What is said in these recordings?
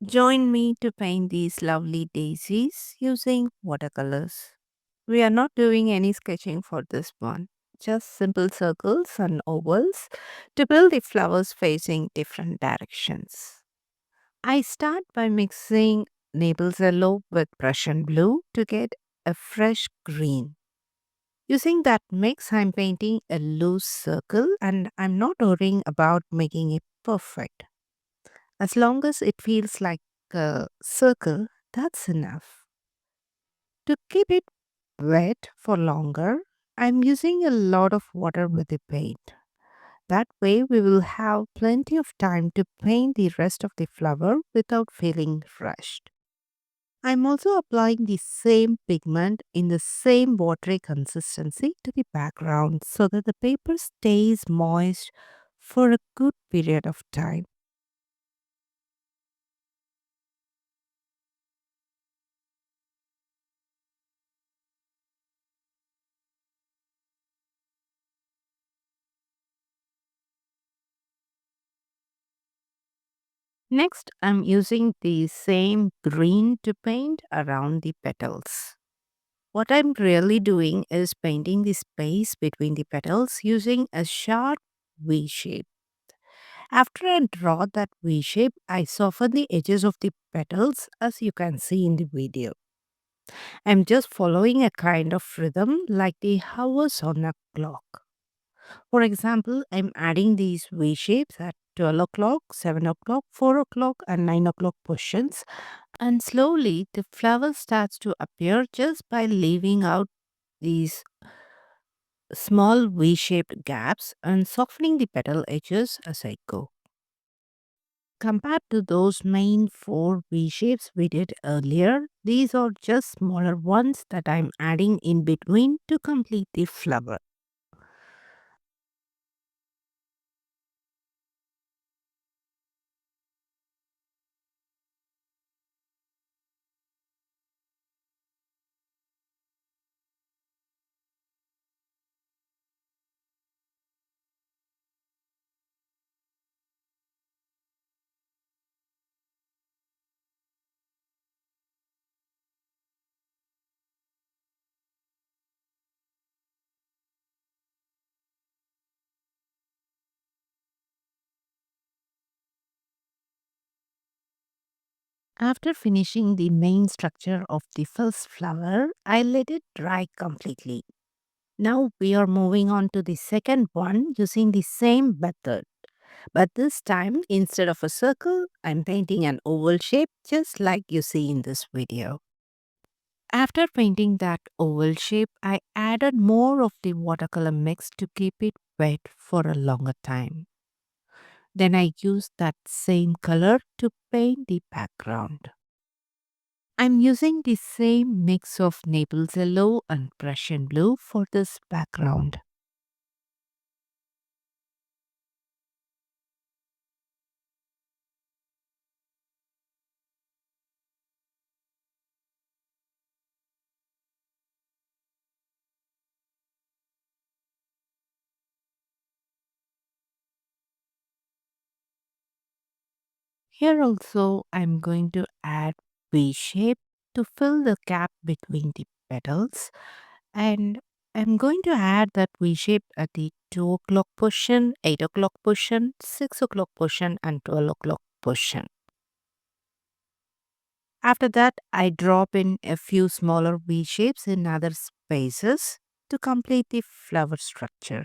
Join me to paint these lovely daisies using watercolors. We are not doing any sketching for this one, just simple circles and ovals to build the flowers facing different directions. I start by mixing Naples yellow with Prussian blue to get a fresh green. Using that mix, I'm painting a loose circle and I'm not worrying about making it perfect. As long as it feels like a circle, that's enough. To keep it wet for longer, I'm using a lot of water with the paint. That way, we will have plenty of time to paint the rest of the flower without feeling rushed. I'm also applying the same pigment in the same watery consistency to the background so that the paper stays moist for a good period of time. Next, I'm using the same green to paint around the petals. What I'm really doing is painting the space between the petals using a sharp V shape. After I draw that V shape, I soften the edges of the petals as you can see in the video. I'm just following a kind of rhythm like the hours on a clock. For example, I'm adding these V shapes at 12 o'clock, 7 o'clock, 4 o'clock, and 9 o'clock positions, and slowly the flower starts to appear just by leaving out these small V shaped gaps and softening the petal edges as I go. Compared to those main four V shapes we did earlier, these are just smaller ones that I'm adding in between to complete the flower. After finishing the main structure of the first flower, I let it dry completely. Now we are moving on to the second one using the same method. But this time, instead of a circle, I'm painting an oval shape just like you see in this video. After painting that oval shape, I added more of the watercolor mix to keep it wet for a longer time. Then I used that same color to paint the background. I'm using the same mix of Naples yellow and Prussian blue for this background. Here also I'm going to add V shape to fill the gap between the petals, and I'm going to add that V shape at the 2 o'clock position, 8 o'clock position, 6 o'clock position and 12 o'clock position. After that, I drop in a few smaller V shapes in other spaces to complete the flower structure.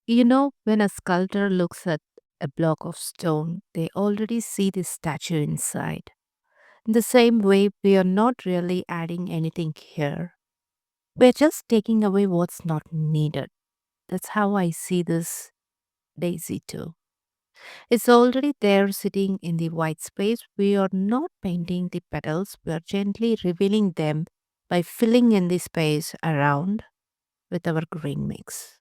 You know, when a sculptor looks at a block of stone, they already see the statue inside. In the same way, we are not really adding anything here. We're just taking away what's not needed. That's how I see this daisy too. It's already there sitting in the white space. We are not painting the petals, we are gently revealing them by filling in the space around with our green mix.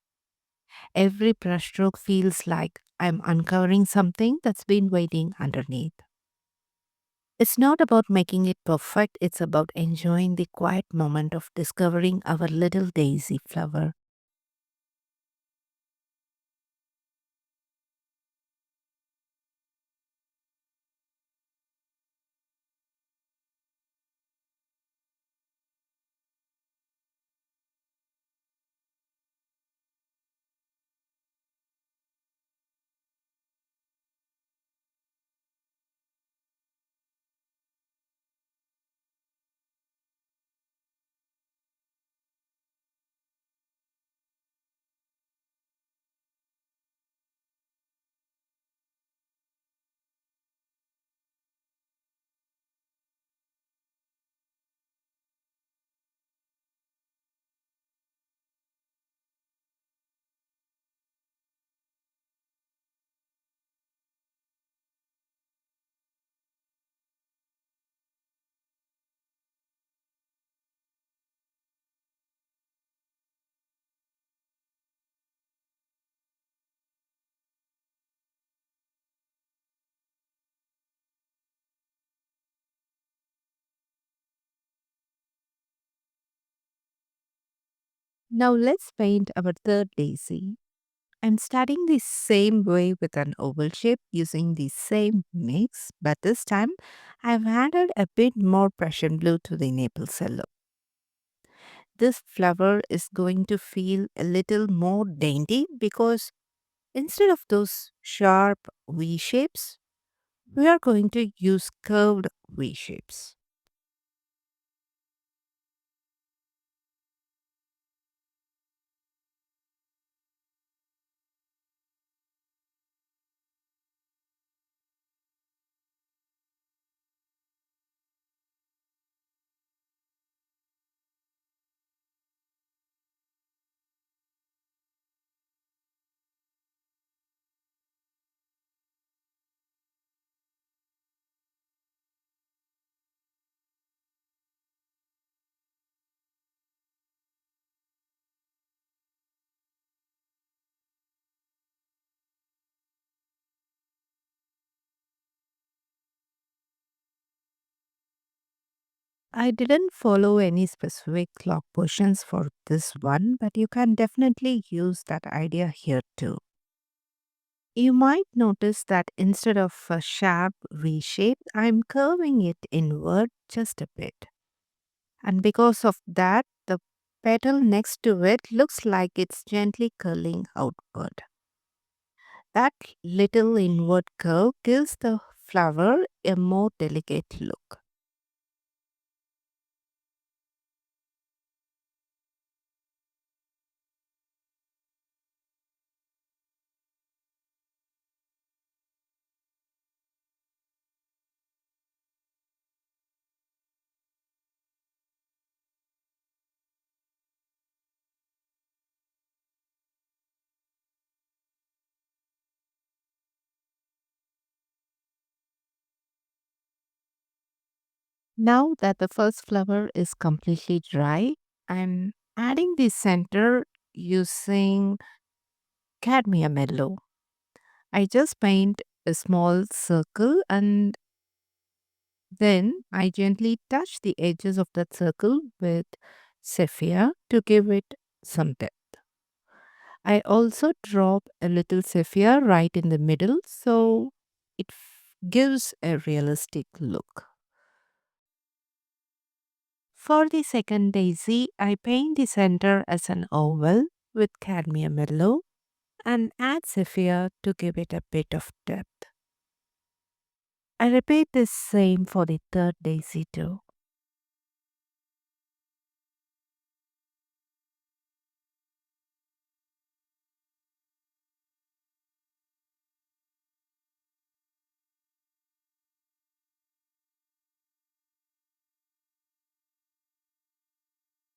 Every brushstroke feels like I'm uncovering something that's been waiting underneath. It's not about making it perfect, it's about enjoying the quiet moment of discovering our little daisy flower. Now let's paint our third daisy. I'm starting the same way with an oval shape using the same mix, but this time I've added a bit more Prussian blue to the maple cello. This flower is going to feel a little more dainty because instead of those sharp V shapes, we are going to use curved V shapes. I didn't follow any specific clock positions for this one, but you can definitely use that idea here too. You might notice that instead of a sharp V shape, I'm curving it inward just a bit. And because of that, the petal next to it looks like it's gently curling outward. That little inward curve gives the flower a more delicate look. Now that the first flower is completely dry, I'm adding the center using cadmium yellow. I just paint a small circle and then I gently touch the edges of that circle with sepia to give it some depth. I also drop a little sepia right in the middle so it gives a realistic look. For the second daisy, I paint the center as an oval with cadmium yellow and add sepia to give it a bit of depth. I repeat the same for the third daisy too.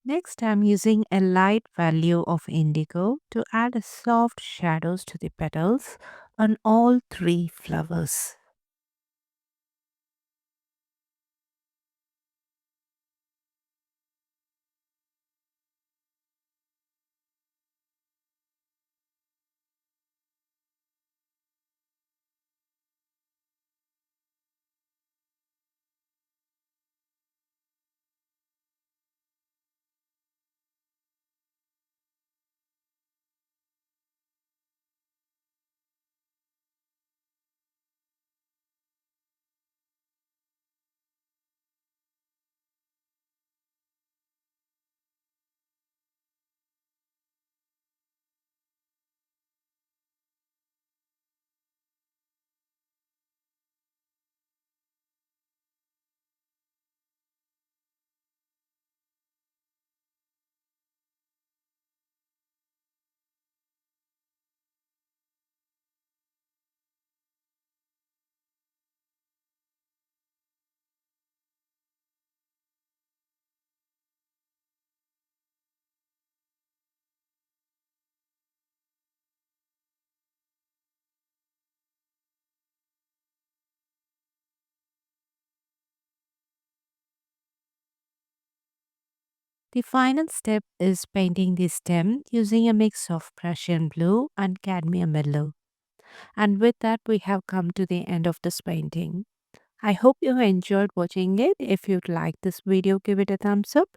Next, I'm using a light value of indigo to add a soft shadows to the petals on all three flowers. The final step is painting the stem using a mix of Prussian blue and cadmium yellow. And with that, we have come to the end of this painting. I hope you enjoyed watching it. If you'd like this video, give it a thumbs up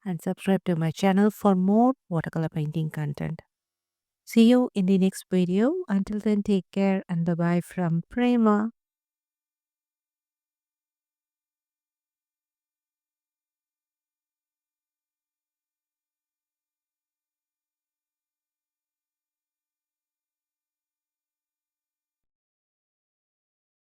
and subscribe to my channel for more watercolor painting content. See you in the next video. Until then, take care and bye bye from Prema.